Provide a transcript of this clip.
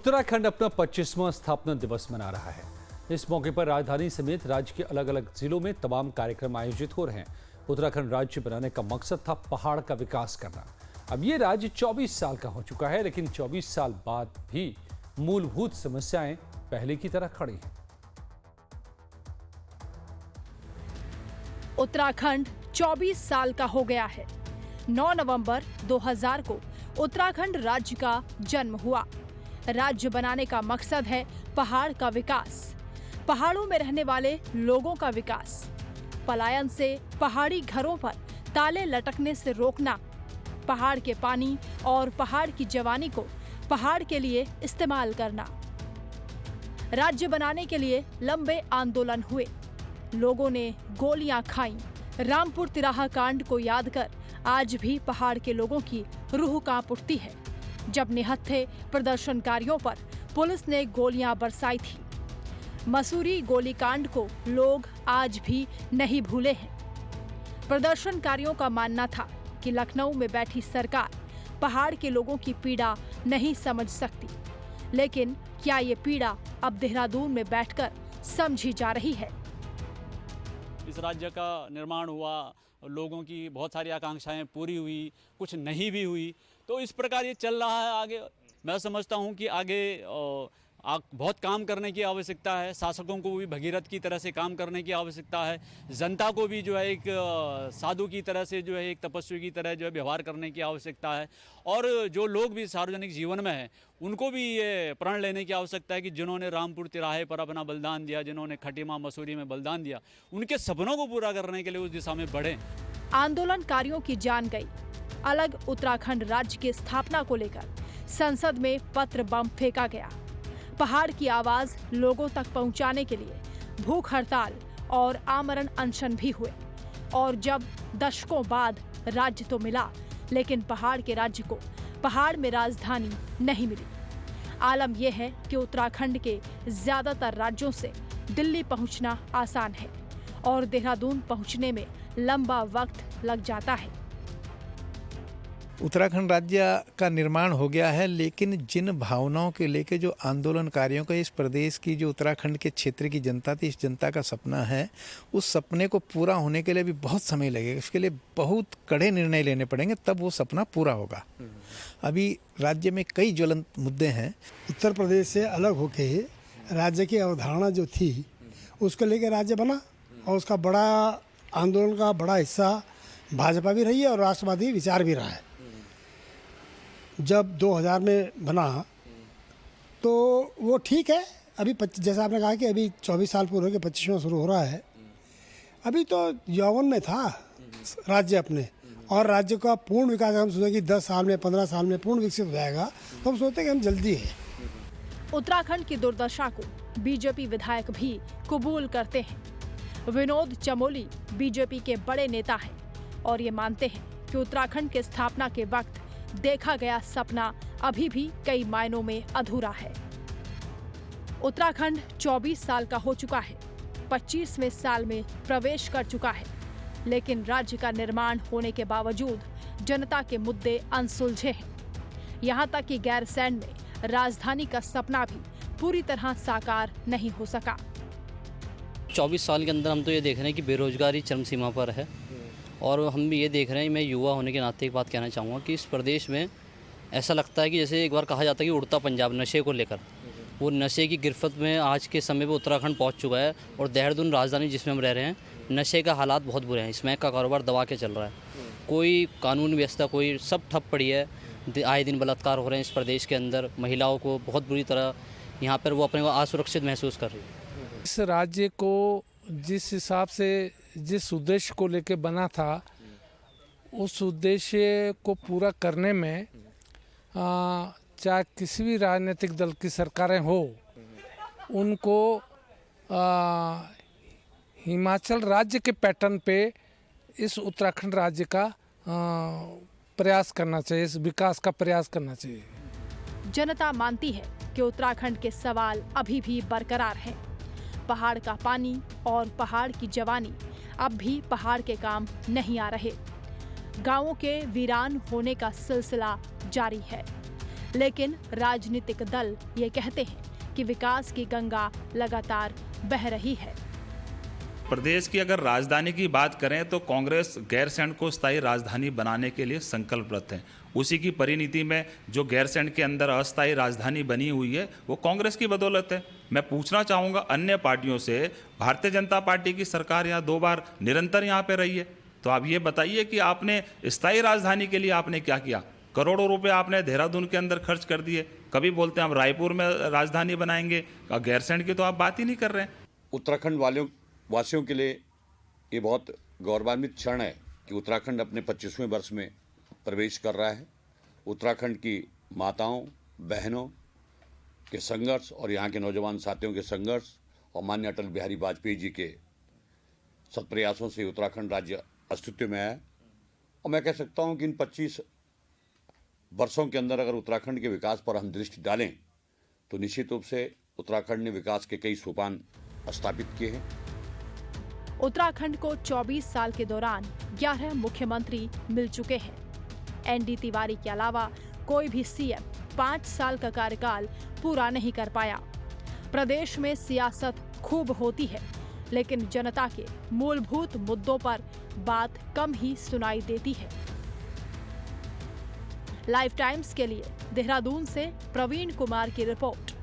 उत्तराखंड अपना 25वां स्थापना दिवस मना रहा है। इस मौके पर राजधानी समेत राज्य के अलग अलग जिलों में तमाम कार्यक्रम आयोजित हो रहे हैं। उत्तराखंड राज्य बनाने का मकसद था पहाड़ का विकास करना। अब ये राज्य 24 साल का हो चुका है, लेकिन 24 साल बाद भी मूलभूत समस्याएं पहले की तरह खड़ी हैं। उत्तराखंड 24 साल का हो गया है। 9 नवंबर 2000 को उत्तराखंड राज्य का जन्म हुआ। राज्य बनाने का मकसद है पहाड़ का विकास, पहाड़ों में रहने वाले लोगों का विकास, पलायन से पहाड़ी घरों पर ताले लटकने से रोकना, पहाड़ के पानी और पहाड़ की जवानी को पहाड़ के लिए इस्तेमाल करना। राज्य बनाने के लिए लंबे आंदोलन हुए, लोगों ने गोलियां खाईं। रामपुर तिराहा कांड को याद कर आज भी पहाड़ के लोगों की रूह कांप उठती है, जब निहत्थे प्रदर्शनकारियों पर पुलिस ने गोलियां बरसाई थी। मसूरी गोलीकांड को लोग आज भी नहीं भूले हैं। प्रदर्शनकारियों का मानना था कि लखनऊ में बैठी सरकार पहाड़ के लोगों की पीड़ा नहीं समझ सकती, लेकिन क्या ये पीड़ा अब देहरादून में बैठकर समझी जा रही है? इस राज्य का निर्माण हुआ, लोगों की बहुत सारी आकांक्षाएं पूरी हुई, कुछ नहीं भी हुई, तो इस प्रकार ये चल रहा है आगे। मैं समझता हूं कि आगे बहुत काम करने की आवश्यकता है। शासकों को भी भगीरथ की तरह से काम करने की आवश्यकता है। जनता को भी जो है एक साधु की तरह से, जो है एक तपस्वी की तरह जो है व्यवहार करने की आवश्यकता है। और जो लोग भी सार्वजनिक जीवन में हैं, उनको भी ये प्रण लेने की आवश्यकता है कि जिन्होंने रामपुर तिराहे पर अपना बलिदान दिया, जिन्होंने खटीमा मसूरी में बलिदान दिया, उनके सपनों को पूरा करने के लिए उस दिशा में बढ़ें। आंदोलनकारियों की जान गई। अलग उत्तराखंड राज्य की स्थापना को लेकर संसद में पत्र बम फेंका गया। पहाड़ की आवाज लोगों तक पहुंचाने के लिए भूख हड़ताल और आमरण अनशन भी हुए। और जब दशकों बाद राज्य तो मिला, लेकिन पहाड़ के राज्य को पहाड़ में राजधानी नहीं मिली। आलम यह है कि उत्तराखंड के ज्यादातर राज्यों से दिल्ली पहुंचना आसान है और देहरादून पहुंचने में लंबा वक्त लग जाता है। उत्तराखंड राज्य का निर्माण हो गया है, लेकिन जिन भावनाओं के लेके जो आंदोलनकारियों का इस प्रदेश की, जो उत्तराखंड के क्षेत्र की जनता थी, इस जनता का सपना है, उस सपने को पूरा होने के लिए भी बहुत समय लगेगा। इसके लिए बहुत कड़े निर्णय लेने पड़ेंगे, तब वो सपना पूरा होगा। अभी राज्य में कई ज्वलंत मुद्दे हैं। उत्तर प्रदेश से अलग होके राज्य की अवधारणा जो थी, उसको लेकर राज्य बना और उसका बड़ा आंदोलन का बड़ा हिस्सा भाजपा भी रही है और राष्ट्रवादी विचार भी रहा है। जब 2000 में बना तो वो ठीक है। अभी जैसा आपने कहा कि अभी 24 साल पूरे होकर 25वां शुरू हो रहा है। अभी तो यौवन में था राज्य अपने, और राज्य का पूर्ण विकास हम सोचें कि 10 साल में, 15 साल में पूर्ण विकसित हो जाएगा, तो हम सोचते हैं कि हम जल्दी है। उत्तराखंड की दुर्दशा को बीजेपी विधायक भी कबूल करते हैं। विनोद चमोली बीजेपी के बड़े नेता हैं और ये मानते हैं कि उत्तराखंड के स्थापना के वक्त देखा गया सपना अभी भी कई मायनों में अधूरा है। उत्तराखंड 24 साल का हो चुका है, 25वें साल में प्रवेश कर चुका है, लेकिन राज्य का निर्माण होने के बावजूद जनता के मुद्दे अनसुलझे हैं। यहाँ तक कि गैरसैंण में राजधानी का सपना भी पूरी तरह साकार नहीं हो सका। 24 साल के अंदर हम तो ये देख रहे हैं कि बेरोजगारी चरम सीमा पर है, और हम भी ये देख रहे हैं, मैं युवा होने के नाते एक बात कहना चाहूँगा कि इस प्रदेश में ऐसा लगता है कि जैसे एक बार कहा जाता है कि उड़ता पंजाब नशे को लेकर, वो नशे की गिरफ्त में आज के समय पे उत्तराखंड पहुंच चुका है। और देहरादून राजधानी जिसमें हम रह रहे हैं, नशे का हालात बहुत बुरे हैं। स्मैक का कारोबार दबा के चल रहा है, कोई कानून व्यवस्था, कोई सब ठप पड़ी है। आए दिन बलात्कार हो रहे हैं इस प्रदेश के अंदर, महिलाओं को बहुत बुरी तरह यहाँ पर वो अपने को असुरक्षित महसूस कर रही है। इस राज्य को जिस हिसाब से, जिस उद्देश्य को लेके बना था, उस उद्देश्य को पूरा करने में चाहे किसी भी राजनीतिक दल की सरकारें हो, उनको हिमाचल राज्य के पैटर्न पे इस उत्तराखंड राज्य का प्रयास करना चाहिए, इस विकास का प्रयास करना चाहिए। जनता मानती है कि उत्तराखंड के सवाल अभी भी बरकरार हैं। पहाड़ का पानी और पहाड़ की जवानी अब भी पहाड़ के काम नहीं आ रहे। गांवों के वीरान होने का सिलसिला जारी है। लेकिन राजनीतिक दल ये कहते हैं कि विकास की गंगा लगातार बह रही है। प्रदेश की अगर राजधानी की बात करें तो कांग्रेस गैरसैंण को स्थायी राजधानी बनाने के लिए संकल्परत है। उसी की परिणति में जो गैरसैंण के अंदर अस्थायी राजधानी बनी हुई है वो कांग्रेस की बदौलत है। मैं पूछना चाहूँगा अन्य पार्टियों से, भारतीय जनता पार्टी की सरकार यहाँ 2 बार निरंतर यहाँ पे रही है, तो आप ये बताइए कि आपने स्थायी राजधानी के लिए आपने क्या किया? करोड़ों रुपए आपने देहरादून के अंदर खर्च कर दिए। कभी बोलते हैं हम रायपुर में राजधानी बनाएंगे, गैरसैंण की तो आप बात ही नहीं कर रहे हैं। उत्तराखंड वासियों के लिए ये बहुत गौरवान्वित क्षण है कि उत्तराखंड अपने 25वें वर्ष में प्रवेश कर रहा है। उत्तराखंड की माताओं बहनों के संघर्ष और यहाँ के नौजवान साथियों के संघर्ष और माननीय अटल बिहारी वाजपेयी जी के सत्प्रयासों से उत्तराखंड राज्य अस्तित्व में आया। और मैं कह सकता हूँ कि इन 25 वर्षों के अंदर अगर उत्तराखंड के विकास पर हम दृष्टि डालें तो निश्चित रूप से उत्तराखंड ने विकास के कई सोपान स्थापित किए हैं। उत्तराखंड को 24 साल के दौरान 11 मुख्यमंत्री मिल चुके हैं। एनडी तिवारी के अलावा कोई भी सीएम 5 साल का कार्यकाल पूरा नहीं कर पाया। प्रदेश में सियासत खूब होती है, लेकिन जनता के मूलभूत मुद्दों पर बात कम ही सुनाई देती है। लाइफ टाइम्स के लिए देहरादून से प्रवीण कुमार की रिपोर्ट।